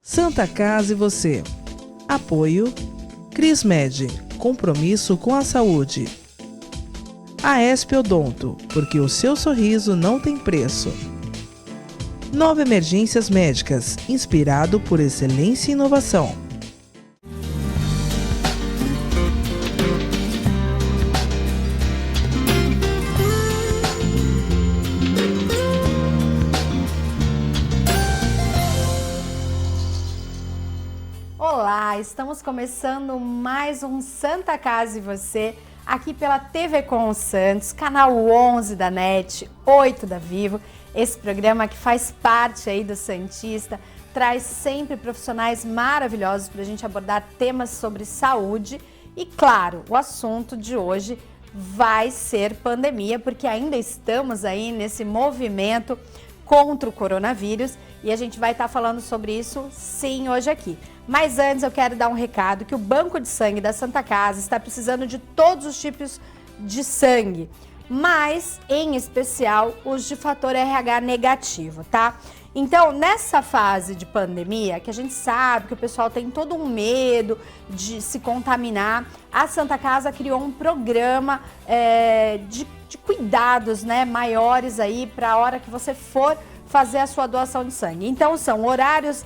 Santa Casa e você. Apoio Crismed, compromisso com a saúde. Aesp Odonto, porque o seu sorriso não tem preço. Nova Emergências Médicas, inspirado por excelência e inovação. Olá, estamos começando mais um Santa Casa e Você, aqui pela TV Com os Santos, canal 11 da NET, 8 da Vivo. Esse programa que faz parte aí do Santista, traz sempre profissionais maravilhosos para a gente abordar temas sobre saúde. E claro, o assunto de hoje vai ser pandemia, porque ainda estamos aí nesse movimento contra o coronavírus e a gente vai estar falando sobre isso sim hoje aqui. Mas antes eu quero dar um recado que o Banco de Sangue da Santa Casa está precisando de todos os tipos de sangue, mas em especial os de fator RH negativo, tá? Então, nessa fase de pandemia, que a gente sabe que o pessoal tem todo um medo de se contaminar, a Santa Casa criou um programa de cuidados, né, maiores aí para a hora que você for fazer a sua doação de sangue. Então, são horários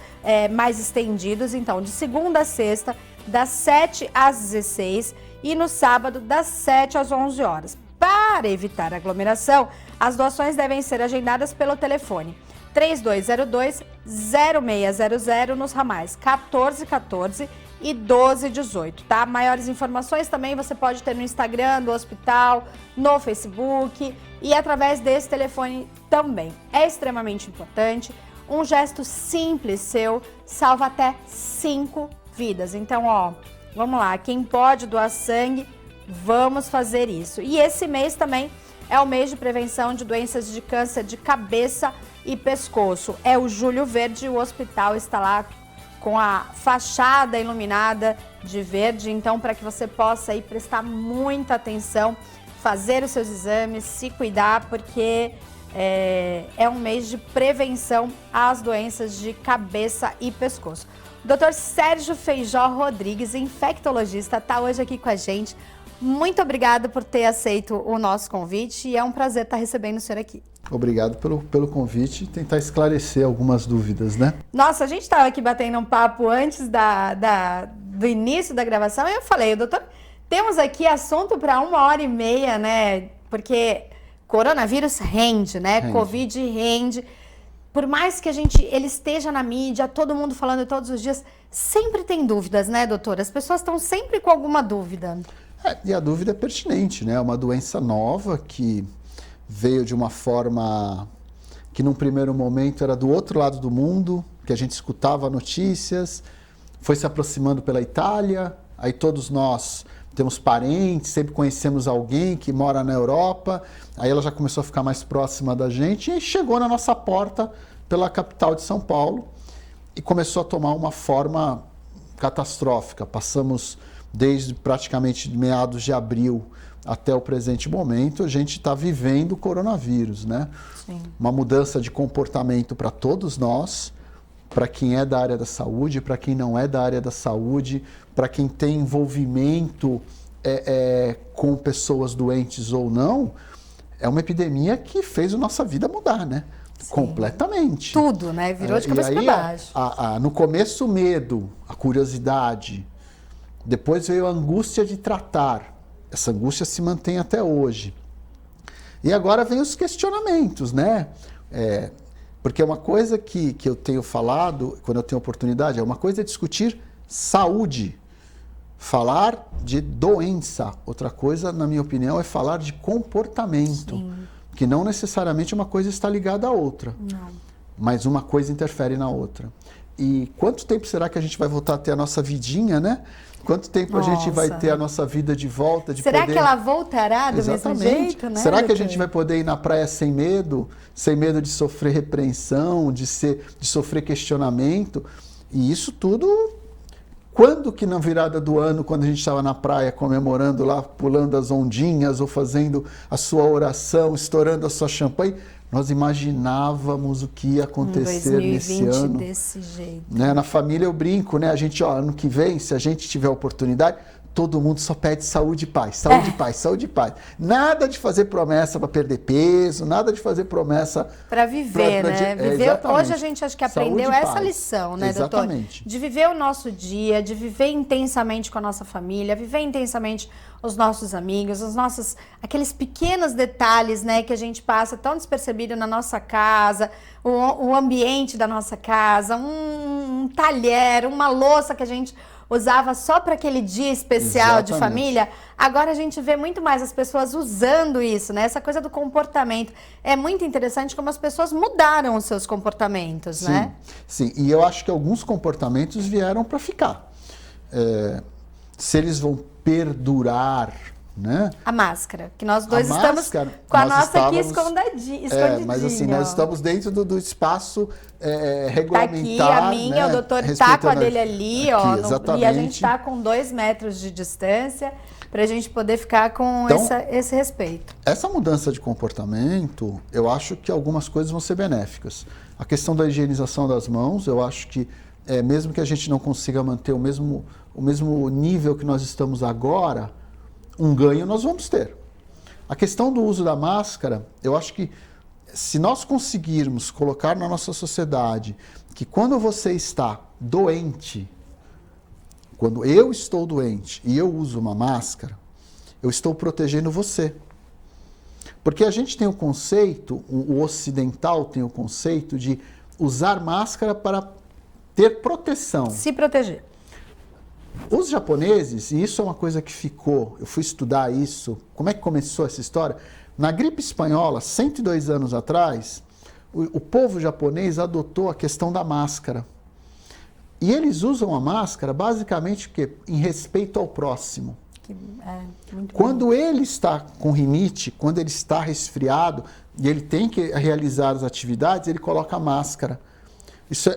mais estendidos, então, de segunda a sexta, das 7 às 16 e no sábado, das 7 às 11 horas. Para evitar aglomeração, as doações devem ser agendadas pelo telefone 3202-0600 nos ramais 1414 e 1218, tá? Maiores informações também você pode ter no Instagram do hospital, no Facebook e através desse telefone também. É extremamente importante, um gesto simples seu salva até 5 vidas. Então, ó, vamos lá, quem pode doar sangue, vamos fazer isso. E esse mês também é o mês de prevenção de doenças de câncer de cabeça e pescoço. É o Julho Verde, o hospital está lá com a fachada iluminada de verde, então para que você possa aí prestar muita atenção, fazer os seus exames, se cuidar, porque é um mês de prevenção às doenças de cabeça e pescoço. O Dr. Sérgio Feijó Rodrigues, infectologista, está hoje aqui com a gente. Muito obrigada por ter aceito o nosso convite e é um prazer estar recebendo o senhor aqui. Obrigado pelo convite e tentar esclarecer algumas dúvidas, né? Nossa, a gente estava aqui batendo um papo antes do início da gravação e eu falei, doutor, temos aqui assunto para 1h30, né? Porque coronavírus rende, né? Rende. Covid rende. Por mais que ele esteja na mídia, todo mundo falando todos os dias, sempre tem dúvidas, né, doutor? As pessoas estão sempre com alguma dúvida. E a dúvida é pertinente, né? É uma doença nova que veio de uma forma que num primeiro momento era do outro lado do mundo, que a gente escutava notícias, foi se aproximando pela Itália, aí todos nós temos parentes, sempre conhecemos alguém que mora na Europa, aí ela já começou a ficar mais próxima da gente e chegou na nossa porta pela capital de São Paulo e começou a tomar uma forma catastrófica. Passamos desde praticamente meados de abril até o presente momento, a gente está vivendo o coronavírus, né? Sim. Uma mudança de comportamento para todos nós, para quem é da área da saúde, para quem não é da área da saúde, para quem tem envolvimento com pessoas doentes ou não, é uma epidemia que fez a nossa vida mudar, né? Sim. Completamente. Tudo, né? Virou de cabeça para baixo. No começo, o medo, a curiosidade. Depois veio a angústia de tratar. Essa angústia se mantém até hoje. E agora vem os questionamentos, né? Porque uma coisa que eu tenho falado, quando eu tenho oportunidade, uma coisa é discutir saúde, falar de doença. Outra coisa, na minha opinião, é falar de comportamento. Sim. Que não necessariamente uma coisa está ligada à outra. Não. Mas uma coisa interfere na outra. E quanto tempo será que a gente vai voltar a ter a nossa vidinha, né? Quanto tempo a gente vai ter a nossa vida de volta? Será que ela voltará do mesmo jeito, né? Será que a gente vai poder ir na praia sem medo de sofrer repreensão, de sofrer questionamento? E isso tudo, quando que na virada do ano, quando a gente estava na praia comemorando lá, pulando as ondinhas ou fazendo a sua oração, estourando a sua champanhe, Nós imaginávamos o que ia acontecer 2020 nesse ano. Desse jeito. Né? Na família eu brinco, né? A gente, ano que vem, se a gente tiver oportunidade, todo mundo só pede saúde e paz, saúde e paz, saúde e paz. Nada de fazer promessa para perder peso, nada de fazer promessa para viver, né? Viver, hoje a gente acho que aprendeu essa lição, né, exatamente, doutor? De viver o nosso dia, de viver intensamente com a nossa família, viver intensamente os nossos amigos, aqueles pequenos detalhes, né, que a gente passa tão despercebido na nossa casa, o ambiente da nossa casa, um talher, uma louça que a gente usava só para aquele dia especial de família. Agora a gente vê muito mais as pessoas usando isso, né? Essa coisa do comportamento. É muito interessante como as pessoas mudaram os seus comportamentos, né? Sim, e eu acho que alguns comportamentos vieram para ficar. Se eles vão perdurar, né? A máscara, que nós dois estamos com a nossa aqui escondidinha. Mas assim, nós estamos dentro do espaço regulamentar. Tá aqui a minha, né? O doutor tá com a dele ali, aqui, e a gente tá com 2 metros de distância para a gente poder ficar com esse respeito. Essa mudança de comportamento, eu acho que algumas coisas vão ser benéficas. A questão da higienização das mãos, eu acho que mesmo que a gente não consiga manter o mesmo nível que nós estamos agora, um ganho nós vamos ter. A questão do uso da máscara, eu acho que se nós conseguirmos colocar na nossa sociedade que quando você está doente, quando eu estou doente e eu uso uma máscara, eu estou protegendo você. Porque a gente tem o conceito, o ocidental tem o conceito de usar máscara para ter proteção. Se proteger. Os japoneses, e isso é uma coisa que ficou, eu fui estudar isso, como é que começou essa história? Na gripe espanhola, 102 anos atrás, o povo japonês adotou a questão da máscara. E eles usam a máscara basicamente em respeito ao próximo. Quando ele está com rinite, quando ele está resfriado e ele tem que realizar as atividades, ele coloca a máscara.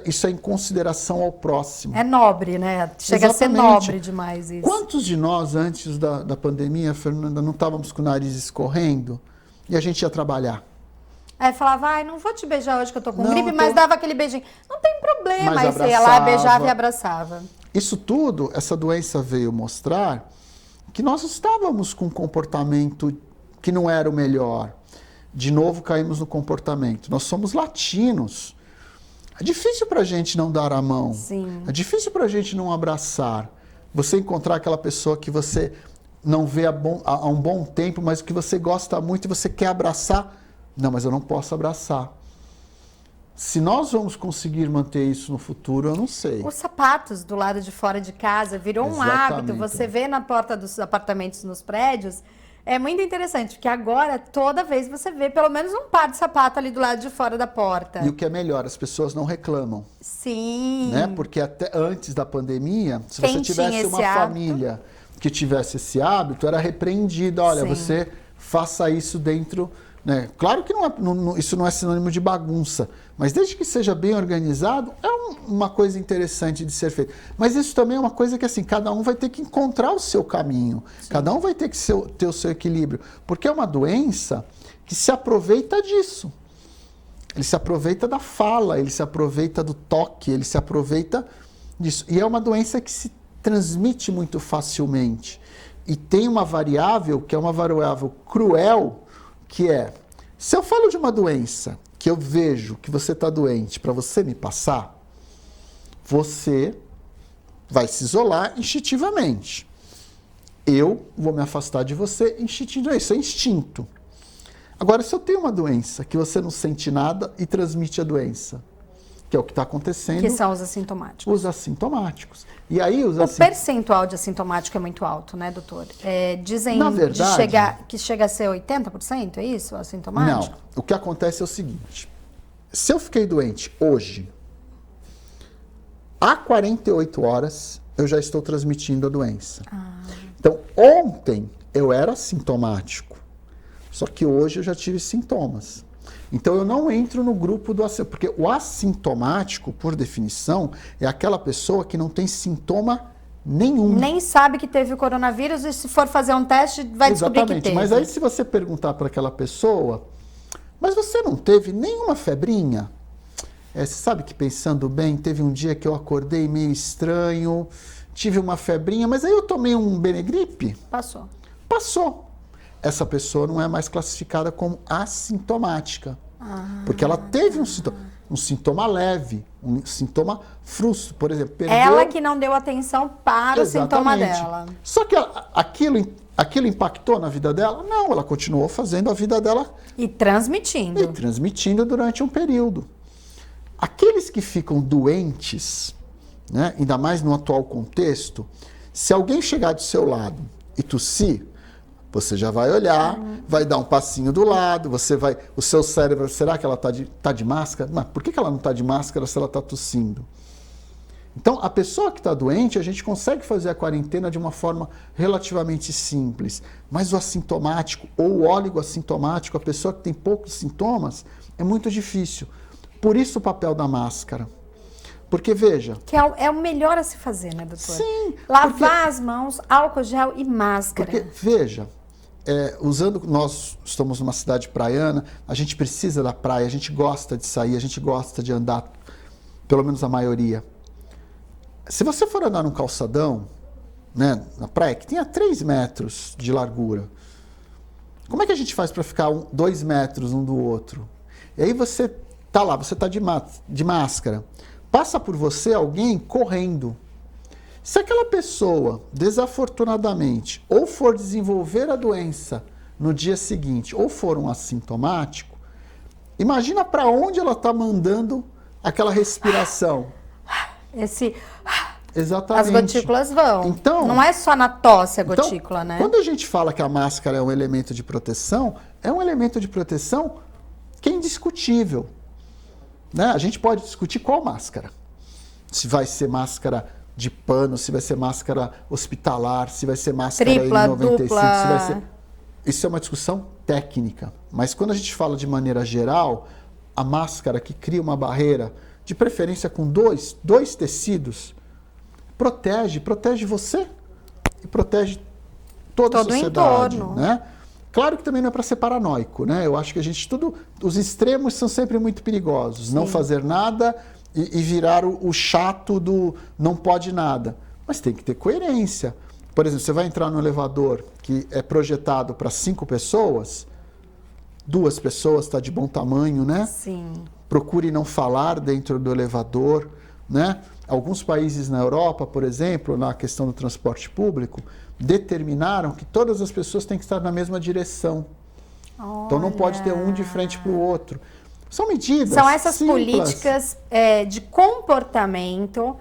Isso é em consideração ao próximo. É nobre, né? Chega a ser nobre demais isso. Quantos de nós, antes da pandemia, Fernanda, não estávamos com o nariz escorrendo e a gente ia trabalhar? Aí falava, não vou te beijar hoje que eu tô com gripe, mas dava aquele beijinho. Não tem problema, mas aí você ia lá, beijava e abraçava. Isso tudo, essa doença veio mostrar que nós estávamos com um comportamento que não era o melhor. De novo, caímos no comportamento. Nós somos latinos. É difícil para a gente não dar a mão. Sim. É difícil para a gente não abraçar. Você encontrar aquela pessoa que você não vê há um bom tempo, mas que você gosta muito e você quer abraçar. Não, mas eu não posso abraçar. Se nós vamos conseguir manter isso no futuro, eu não sei. Os sapatos do lado de fora de casa virou um hábito. Você vê na porta dos apartamentos nos prédios. É muito interessante, porque agora, toda vez você vê pelo menos um par de sapato ali do lado de fora da porta. E o que é melhor, as pessoas não reclamam. Sim. Né? Porque até antes da pandemia, se você tivesse uma família que tivesse esse hábito, era repreendido. Olha, você faça isso dentro... Né? Claro que isso não é sinônimo de bagunça, mas desde que seja bem organizado, é uma coisa interessante de ser feita. Mas isso também é uma coisa que assim, cada um vai ter que encontrar o seu caminho, cada um vai ter que ter o seu equilíbrio, porque é uma doença que se aproveita disso. Ele se aproveita da fala, ele se aproveita do toque, ele se aproveita disso. E é uma doença que se transmite muito facilmente. E tem uma variável, que é uma variável cruel, que é, se eu falo de uma doença que eu vejo que você está doente para você me passar, você vai se isolar instintivamente. Eu vou me afastar de você instintivamente, isso é instinto. Agora, se eu tenho uma doença que você não sente nada e transmite a doença, que é o que está acontecendo... Que são os assintomáticos. Os assintomáticos. E aí, o percentual de assintomático é muito alto, né, doutor? Dizem na verdade, que chega a ser 80%, é isso, assintomático? Não. O que acontece é o seguinte. Se eu fiquei doente hoje, há 48 horas, eu já estou transmitindo a doença. Então, ontem eu era assintomático, só que hoje eu já tive sintomas. Então, eu não entro no grupo do assintomático, porque o assintomático, por definição, é aquela pessoa que não tem sintoma nenhum. Nem sabe que teve o coronavírus e se for fazer um teste vai descobrir que teve. Mas aí se você perguntar para aquela pessoa, mas você não teve nenhuma febrinha? Você sabe que, pensando bem, teve um dia que eu acordei meio estranho, tive uma febrinha, mas aí eu tomei um Benegripe. Passou. Passou. Essa pessoa não é mais classificada como assintomática. Porque ela teve um sintoma leve, um sintoma frustro, por exemplo. Perdeu... Ela que não deu atenção para o sintoma dela. Só que aquilo impactou na vida dela? Não, ela continuou fazendo a vida dela. E transmitindo. E transmitindo durante um período. Aqueles que ficam doentes, né, ainda mais no atual contexto, se alguém chegar do seu lado e tossir, você já vai olhar, vai dar um passinho do lado, o seu cérebro, será que ela tá de máscara? Mas por que ela não está de máscara se ela está tossindo? Então, a pessoa que está doente, a gente consegue fazer a quarentena de uma forma relativamente simples, mas o assintomático ou o oligoassintomático, a pessoa que tem poucos sintomas, é muito difícil. Por isso o papel da máscara. Porque, veja... Que é o melhor a se fazer, né, doutor? Sim. Lavar as mãos, álcool gel e máscara. Porque, veja, nós estamos numa cidade praiana, a gente precisa da praia, a gente gosta de sair, a gente gosta de andar, pelo menos a maioria. Se você for andar num calçadão, né, na praia, que tenha 3 metros de largura, como é que a gente faz para ficar 2 metros um do outro? E aí você tá lá, você tá de máscara, passa por você alguém correndo. Se aquela pessoa, desafortunadamente, ou for desenvolver a doença no dia seguinte, ou for um assintomático, imagina para onde ela está mandando aquela respiração. Exatamente. As gotículas vão. Então, não é só na tosse a gotícula, né? Quando a gente fala que a máscara é um elemento de proteção, é um elemento de proteção que é indiscutível. Né? A gente pode discutir qual máscara. Se vai ser máscara de pano, se vai ser máscara hospitalar, se vai ser máscara tripla, N95, dupla. se vai ser... Isso é uma discussão técnica. Mas quando a gente fala de maneira geral, a máscara que cria uma barreira, de preferência com dois tecidos, protege você e protege toda a sociedade. O entorno. Né? Claro que também não é para ser paranoico, né? Eu acho que os extremos são sempre muito perigosos. Sim. Não fazer nada e virar o chato do não pode nada. Mas tem que ter coerência. Por exemplo, você vai entrar no elevador que é projetado para 5 pessoas, 2 pessoas está de bom tamanho, né? Sim. Procure não falar dentro do elevador, né? Alguns países na Europa, por exemplo, na questão do transporte público, determinaram que todas as pessoas têm que estar na mesma direção. Olha. Então não pode ter um de frente para o outro. São medidas São essas simples. políticas de comportamento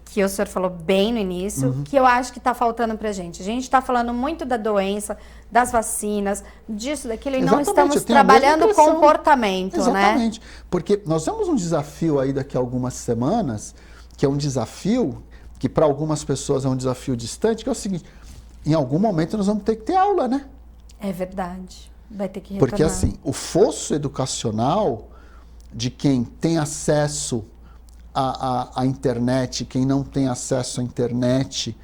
que o senhor falou bem no início, que eu acho que está faltando para a gente. A gente está falando muito da doença, das vacinas, disso, daquilo, e não estamos trabalhando o comportamento, Exatamente. Né? Porque nós temos um desafio aí daqui a algumas semanas, que é um desafio que para algumas pessoas é um desafio distante, que é o seguinte, em algum momento nós vamos ter que ter aula, né? É verdade. Vai ter que retornar. Porque assim, o fosso educacional de quem tem acesso à internet, quem não tem acesso à internet,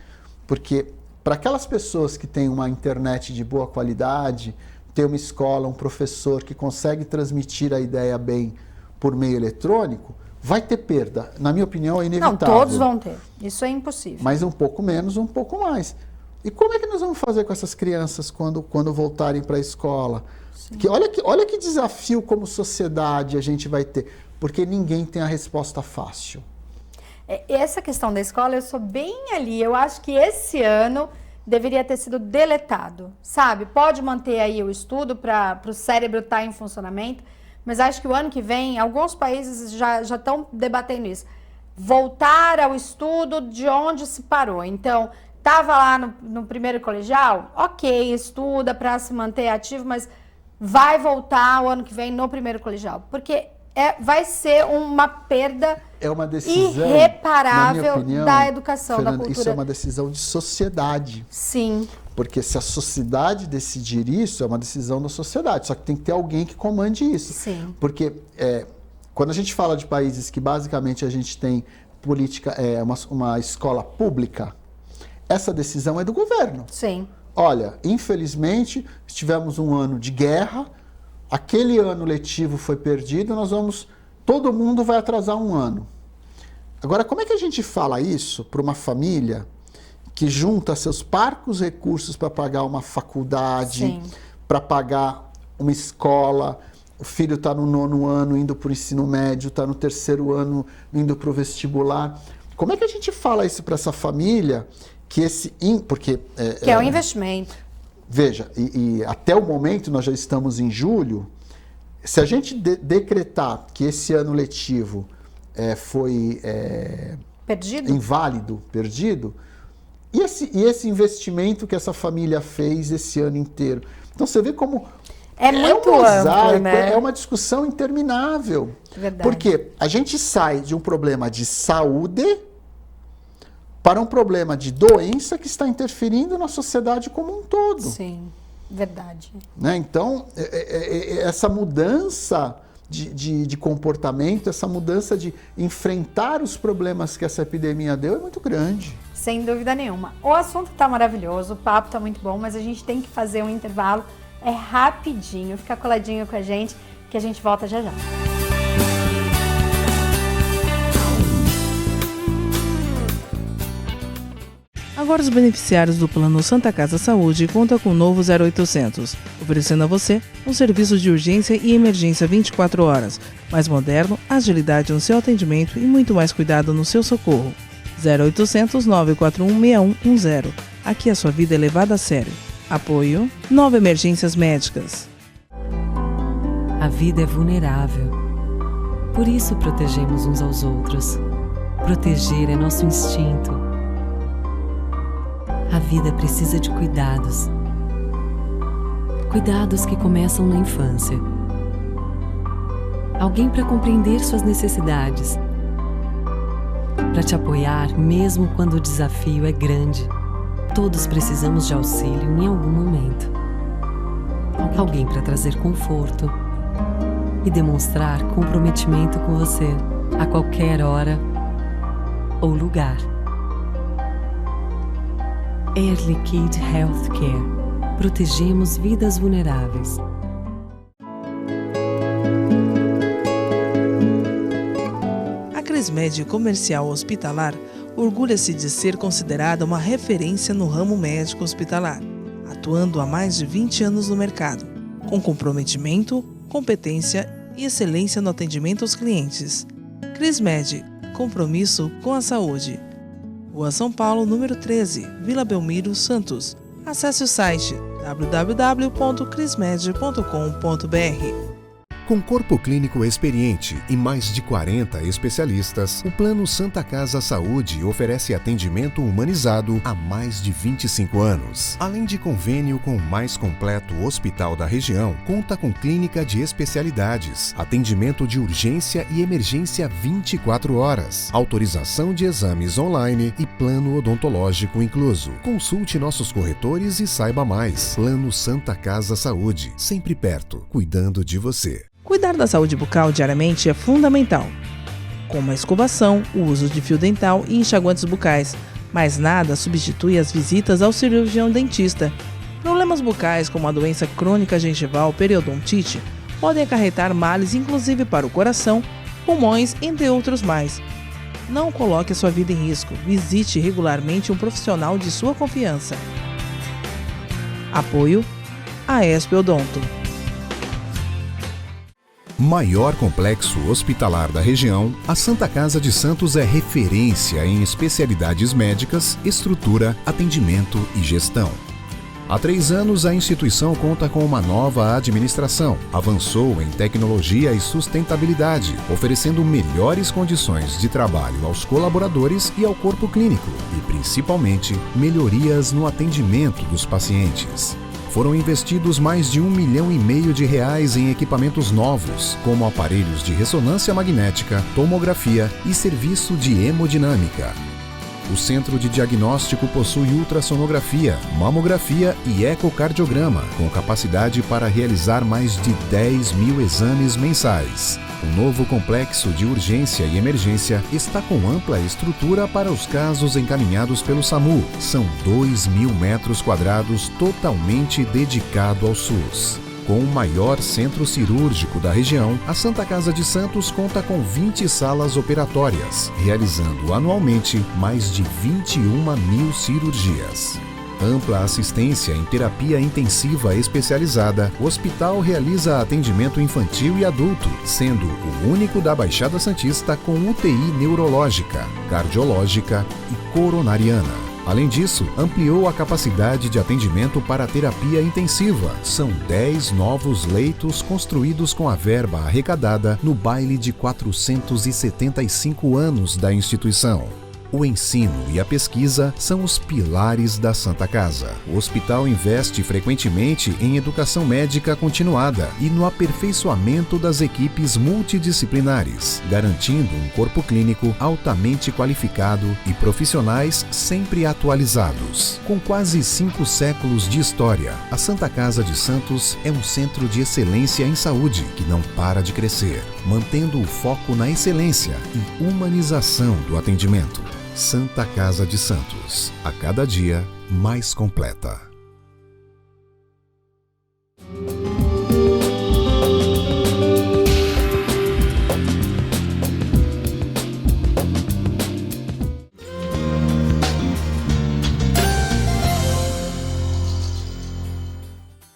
porque para aquelas pessoas que têm uma internet de boa qualidade, ter uma escola, um professor que consegue transmitir a ideia bem por meio eletrônico, vai ter perda. Na minha opinião, é inevitável. Não, todos vão ter. Isso é impossível. Mas um pouco menos, um pouco mais. E como é que nós vamos fazer com essas crianças quando voltarem para a escola? Que olha que desafio como sociedade a gente vai ter, porque ninguém tem a resposta fácil. Essa questão da escola, eu sou bem ali. Eu acho que esse ano deveria ter sido deletado, sabe? Pode manter aí o estudo para o cérebro estar em funcionamento, mas acho que o ano que vem, alguns países já estão debatendo isso. Voltar ao estudo de onde se parou. Então, estava lá no primeiro colegial? Ok, estuda para se manter ativo, mas vai voltar o ano que vem no primeiro colegial. Porque vai ser uma perda irreparável, na minha opinião, da educação, Fernanda, da cultura. Isso é uma decisão de sociedade. Sim. Porque se a sociedade decidir isso, é uma decisão da sociedade. Só que tem que ter alguém que comande isso. Sim. Porque quando a gente fala de países que basicamente a gente tem política, uma escola pública, essa decisão é do governo. Sim. Olha, infelizmente, tivemos um ano de guerra, aquele ano letivo foi perdido, todo mundo vai atrasar um ano. Agora, como é que a gente fala isso para uma família que junta seus parcos recursos para pagar uma faculdade, para pagar uma escola, o filho está no 9º ano indo para o ensino médio, está no 3º ano indo para o vestibular. Como é que a gente fala isso para essa família que que é um investimento. Veja, e até o momento, nós já estamos em julho, se a gente decretar que esse ano letivo foi inválido, perdido, e esse investimento que essa família fez esse ano inteiro? Então você vê como é muito amplo, né? É uma discussão interminável. Verdade. Porque a gente sai de um problema de saúde para um problema de doença que está interferindo na sociedade como um todo. Sim, verdade. Né? Então, essa mudança de comportamento, essa mudança de enfrentar os problemas que essa epidemia deu é muito grande. Sem dúvida nenhuma. O assunto está maravilhoso, o papo está muito bom, mas a gente tem que fazer um intervalo. É rapidinho, fica coladinho com a gente, que a gente volta já já. Agora os beneficiários do Plano Santa Casa Saúde contam com o novo 0800, oferecendo a você um serviço de urgência e emergência 24 horas, mais moderno, agilidade no seu atendimento e muito mais cuidado no seu socorro. 0800 941 6110. Aqui a sua vida é levada a sério. Apoio 9 Emergências Médicas. A vida é vulnerável. Por isso protegemos uns aos outros. Proteger é nosso instinto. A vida precisa de cuidados. Cuidados que começam na infância. Alguém para compreender suas necessidades. Para te apoiar mesmo quando o desafio é grande. Todos precisamos de auxílio em algum momento. Alguém para trazer conforto e demonstrar comprometimento com você a qualquer hora ou lugar. Air Liquide Healthcare. Protegemos vidas vulneráveis. A Crismed Comercial Hospitalar orgulha-se de ser considerada uma referência no ramo médico hospitalar, atuando há mais de 20 anos no mercado, com comprometimento, competência e excelência no atendimento aos clientes. Crismed, compromisso com a saúde. Rua São Paulo, número 13, Vila Belmiro, Santos. Acesse o site www.crismed.com.br. Com corpo clínico experiente e mais de 40 especialistas, o Plano Santa Casa Saúde oferece atendimento humanizado há mais de 25 anos. Além de convênio com o mais completo hospital da região, conta com clínica de especialidades, atendimento de urgência e emergência 24 horas, autorização de exames online e plano odontológico incluso. Consulte nossos corretores e saiba mais. Plano Santa Casa Saúde, sempre perto, cuidando de você. Cuidar da saúde bucal diariamente é fundamental, como a escovação, o uso de fio dental e enxaguantes bucais, mas nada substitui as visitas ao cirurgião dentista. Problemas bucais como a doença crônica gengival periodontite podem acarretar males inclusive para o coração, pulmões, entre outros mais. Não coloque a sua vida em risco, visite regularmente um profissional de sua confiança. Apoio AESP Odonto. Maior complexo hospitalar da região, a Santa Casa de Santos é referência em especialidades médicas, estrutura, atendimento e gestão. Há 3 anos, a instituição conta com uma nova administração, avançou em tecnologia e sustentabilidade, oferecendo melhores condições de trabalho aos colaboradores e ao corpo clínico, e principalmente melhorias no atendimento dos pacientes. Foram investidos mais de R$1,5 milhão em equipamentos novos, como aparelhos de ressonância magnética, tomografia e serviço de hemodinâmica. O centro de diagnóstico possui ultrassonografia, mamografia e ecocardiograma, com capacidade para realizar mais de 10 mil exames mensais. O novo complexo de urgência e emergência está com ampla estrutura para os casos encaminhados pelo SAMU. São 2.000 metros quadrados totalmente dedicado ao SUS. Com o maior centro cirúrgico da região, a Santa Casa de Santos conta com 20 salas operatórias, realizando anualmente mais de 21.000 cirurgias. Ampla assistência em terapia intensiva especializada, o hospital realiza atendimento infantil e adulto, sendo o único da Baixada Santista com UTI neurológica, cardiológica e coronariana. Além disso, ampliou a capacidade de atendimento para a terapia intensiva. São 10 novos leitos construídos com a verba arrecadada no baile de 475 anos da instituição. O ensino e a pesquisa são os pilares da Santa Casa. O hospital investe frequentemente em educação médica continuada e no aperfeiçoamento das equipes multidisciplinares, garantindo um corpo clínico altamente qualificado e profissionais sempre atualizados. Com quase 5 séculos de história, a Santa Casa de Santos é um centro de excelência em saúde que não para de crescer, mantendo o foco na excelência e humanização do atendimento. Santa Casa de Santos, a cada dia mais completa.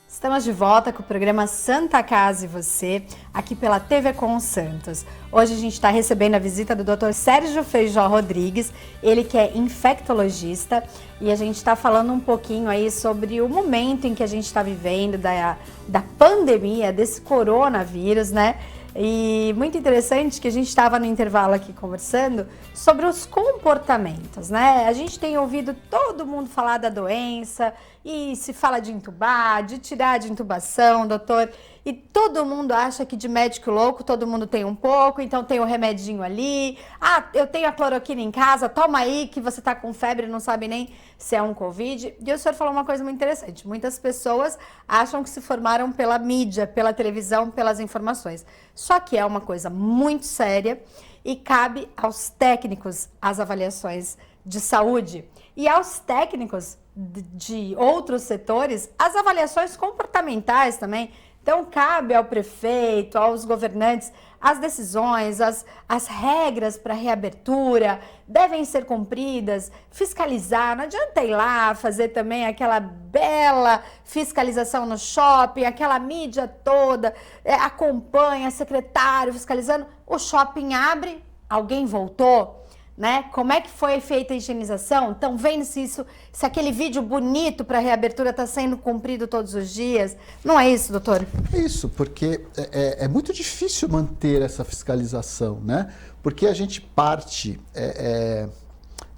Estamos de volta com o programa Santa Casa e Você, aqui pela TV Com Santos. Hoje a gente está recebendo a visita do Dr. Sérgio Feijó Rodrigues, ele que é infectologista, e a gente está falando um pouquinho aí sobre o momento em que a gente está vivendo da pandemia, desse coronavírus, né? E muito interessante que a gente estava no intervalo aqui conversando sobre os comportamentos, né? A gente tem ouvido todo mundo falar da doença e se fala de entubar, de tirar de intubação, doutor. E todo mundo acha que de médico louco todo mundo tem um pouco, então tem o remedinho ali. Ah, eu tenho a cloroquina em casa, toma aí que você tá com febre e não sabe nem se é um Covid. E o senhor falou uma coisa muito interessante. Muitas pessoas acham que se formaram pela mídia, pela televisão, pelas informações. Só que é uma coisa muito séria e cabe aos técnicos as avaliações de saúde e aos técnicos de outros setores as avaliações comportamentais também. Então, cabe ao prefeito, aos governantes, as decisões, as regras para reabertura devem ser cumpridas, fiscalizar. Não adianta ir lá fazer também aquela bela fiscalização no shopping, aquela mídia toda, acompanha, secretário fiscalizando. O shopping abre, alguém voltou? Né? Como é que foi feita a higienização? Estão vendo se aquele vídeo bonito para a reabertura está sendo cumprido todos os dias? Não é isso, doutor? É isso, porque é muito difícil manter essa fiscalização, né? Porque a gente parte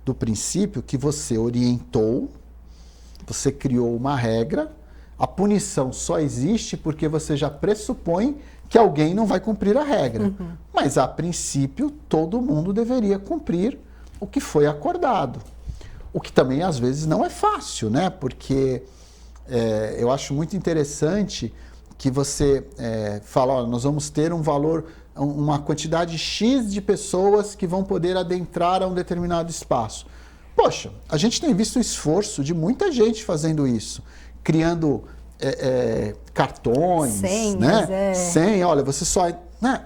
do princípio que você orientou, você criou uma regra, a punição só existe porque você já pressupõe que alguém não vai cumprir a regra. Uhum. Mas, a princípio, todo mundo deveria cumprir o que foi acordado. O que também, às vezes, não é fácil, né? Porque eu acho muito interessante que você fala, olha, nós vamos ter um valor, uma quantidade X de pessoas que vão poder adentrar a um determinado espaço. Poxa, a gente tem visto o esforço de muita gente fazendo isso, criando cartões, senhas, né? Senha, olha, você só... Né?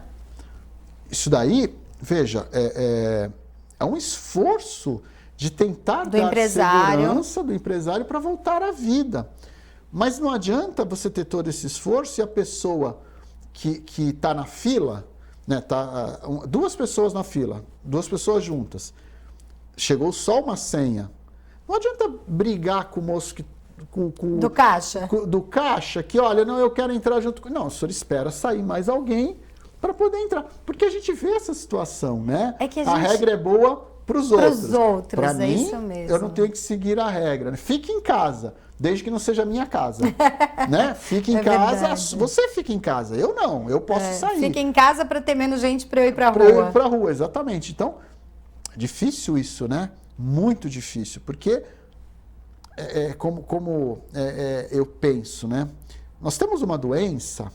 Isso daí, veja, é um esforço de tentar dar segurança do empresário para voltar à vida. Mas não adianta você ter todo esse esforço e a pessoa que está na fila, né, duas pessoas na fila, duas pessoas juntas, chegou só uma senha. Não adianta brigar com o moço que do caixa? Do caixa, que olha, não, eu quero entrar junto com... Não, o senhor espera sair mais alguém para poder entrar. Porque a gente vê essa situação, né? A regra é boa para os outros. Para os outros, pra mim, isso mesmo. Eu não tenho que seguir a regra. Fique em casa, desde que não seja minha casa. Né? Fique em casa, verdade. Você fica em casa. Eu não, eu posso sair. Fique em casa para ter menos gente para eu ir para a rua. Para eu ir para a rua, exatamente. Então, difícil isso, né? Muito difícil, porque... como eu penso, né? Nós temos uma doença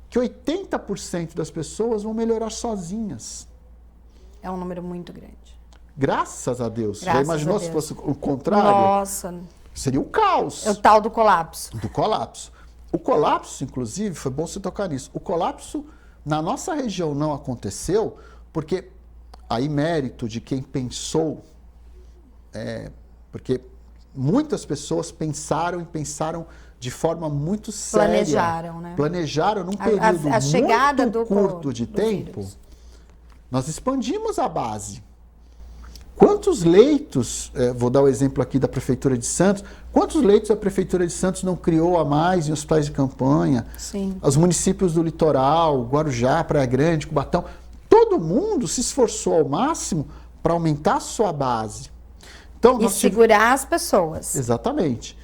que 80% das pessoas vão melhorar sozinhas. É um número muito grande. Graças a Deus. Graças Já imaginou se fosse o contrário? Nossa. Seria o caos. É o tal do colapso. Do colapso. O colapso, inclusive, foi bom você tocar nisso. O colapso na nossa região não aconteceu porque aí mérito de quem pensou, porque muitas pessoas pensaram de forma muito séria. Planejaram, né? Planejaram num período a chegada muito curto de tempo. Vírus. Nós expandimos a base. Quantos leitos, vou dar o exemplo aqui da Prefeitura de Santos, quantos leitos a Prefeitura de Santos não criou a mais em hospitais de campanha? Sim. Os municípios do litoral, Guarujá, Praia Grande, Cubatão, todo mundo se esforçou ao máximo para aumentar a sua base. Então, E segurar as pessoas. Exatamente.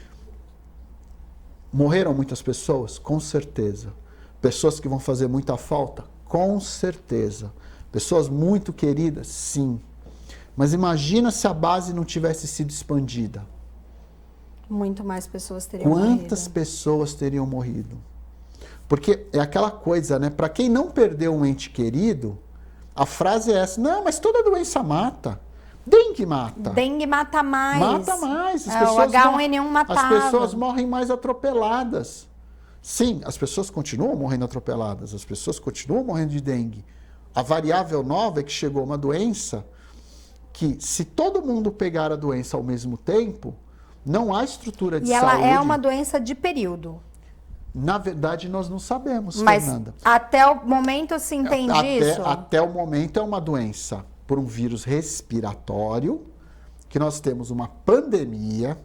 Morreram muitas pessoas? Com certeza. Pessoas que vão fazer muita falta? Com certeza. Pessoas muito queridas? Sim. Mas imagina se a base não tivesse sido expandida. Muito mais pessoas teriam morrido. Quantas pessoas teriam morrido? Porque é aquela coisa, né? Para quem não perdeu um ente querido, a frase é essa: não, mas toda doença mata. Dengue mata. Dengue mata mais. Mata mais. O H1N1 matava. As pessoas morrem mais atropeladas. Sim, as pessoas continuam morrendo atropeladas. As pessoas continuam morrendo de dengue. A variável nova é que chegou uma doença que, se todo mundo pegar a doença ao mesmo tempo, não há estrutura de saúde. E ela é uma doença de período. Na verdade, nós não sabemos, Mas Fernanda. até o momento se entende isso? Até o momento é uma doença por um vírus respiratório, que nós temos uma pandemia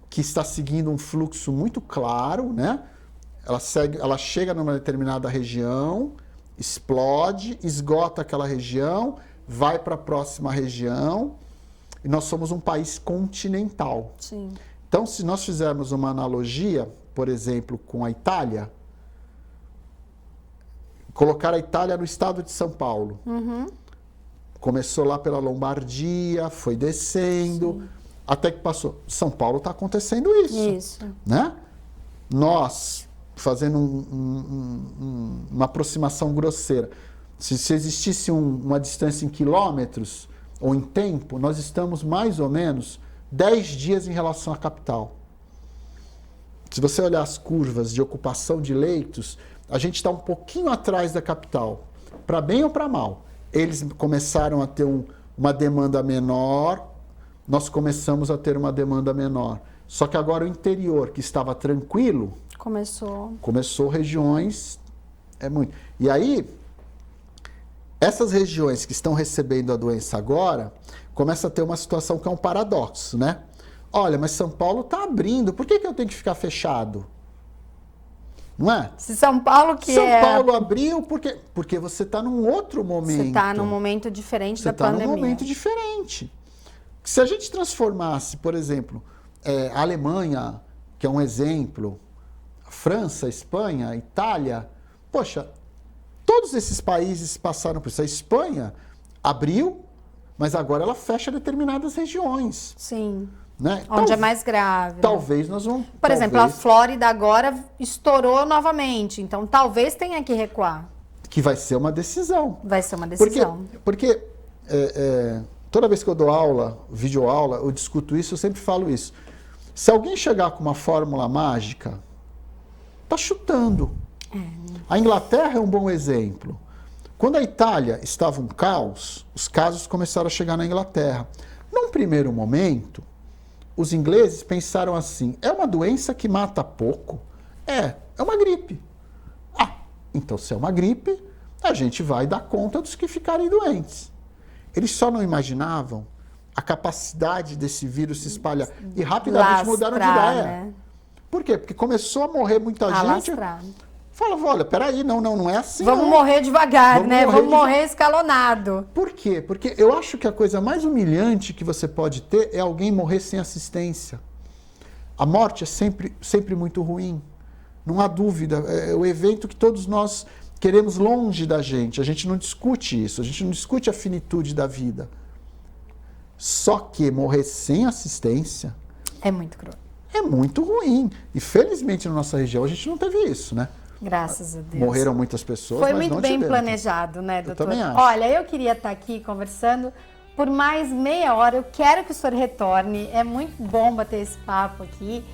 que está seguindo um fluxo muito claro, né? Ela chega numa determinada região, explode, esgota aquela região, vai para a próxima região, e nós somos um país continental. Sim. Então, se nós fizermos uma analogia, por exemplo, com a Itália, colocar a Itália no estado de São Paulo. Uhum. Começou lá pela Lombardia, foi descendo, até que passou. São Paulo está acontecendo isso. Isso. Né? Nós, fazendo uma aproximação grosseira, se existisse uma distância em quilômetros ou em tempo, nós estamos mais ou menos 10 dias em relação à capital. Se você olhar as curvas de ocupação de leitos, a gente está um pouquinho atrás da capital, para bem ou para mal. Eles começaram a ter uma demanda menor, nós começamos a ter uma demanda menor. Só que agora o interior, que estava tranquilo, começou regiões, muito. E aí, essas regiões que estão recebendo a doença agora, começa a ter uma situação que é um paradoxo, né? Olha, mas São Paulo está abrindo, por que eu tenho que ficar fechado? Não é? Se São Paulo Paulo abriu, porque você está num outro momento. Você está num momento diferente da pandemia. Você está num momento diferente. Se a gente transformasse, por exemplo, a Alemanha, que é um exemplo, a França, a Espanha, a Itália, poxa, todos esses países passaram por isso. A Espanha abriu, mas agora ela fecha determinadas regiões. Sim. Né? Onde é mais grave. Talvez nós vamos... Por exemplo, a Flórida agora estourou novamente, então talvez tenha que recuar. Que vai ser uma decisão. Vai ser uma decisão. Porque toda vez que eu dou aula, videoaula, eu discuto isso, eu sempre falo isso. Se alguém chegar com uma fórmula mágica, tá chutando. A Inglaterra é um bom exemplo. Quando a Itália estava um caos, os casos começaram a chegar na Inglaterra. Num primeiro momento, os ingleses pensaram assim: é uma doença que mata pouco? É uma gripe. Então se é uma gripe, a gente vai dar conta dos que ficarem doentes. Eles só não imaginavam a capacidade desse vírus se espalhar. E rapidamente mudaram de ideia. Né? Por quê? Porque começou a morrer muita gente. Falava, olha, peraí, não é assim. Vamos morrer devagar, né? Vamos morrer escalonado. Por quê? Porque eu acho que a coisa mais humilhante que você pode ter é alguém morrer sem assistência. A morte é sempre muito ruim. Não há dúvida. É o evento que todos nós queremos longe da gente. A gente não discute isso. A gente não discute a finitude da vida. Só que morrer sem assistência... é muito cruel. É muito ruim. E felizmente na nossa região a gente não teve isso, né? Graças a Deus. Morreram muitas pessoas, Foi mas muito não bem tiveram. planejado, né, doutor? Eu também acho. Olha, eu queria estar aqui conversando por mais meia hora. Eu quero que o senhor retorne. É muito bom bater esse papo aqui.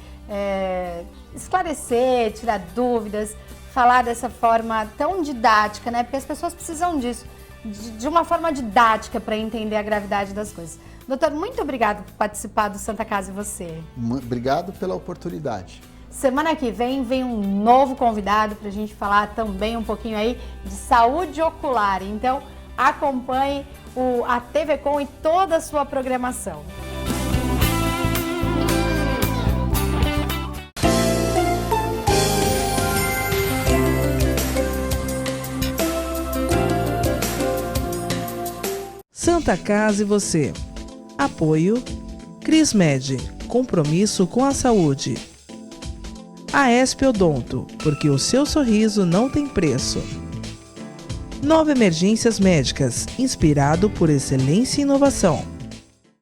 esclarecer, tirar dúvidas, falar dessa forma tão didática, né? Porque as pessoas precisam disso, de uma forma didática para entender a gravidade das coisas. Doutor, muito obrigado por participar do Santa Casa e Você. Obrigado pela oportunidade. Semana que vem um novo convidado para a gente falar também um pouquinho aí de saúde ocular. Então, acompanhe a TV Com e toda a sua programação. Santa Casa e Você. Apoio Crismed, compromisso com a saúde. Aesp Odonto, porque o seu sorriso não tem preço. Nova Emergências Médicas, inspirado por excelência e inovação.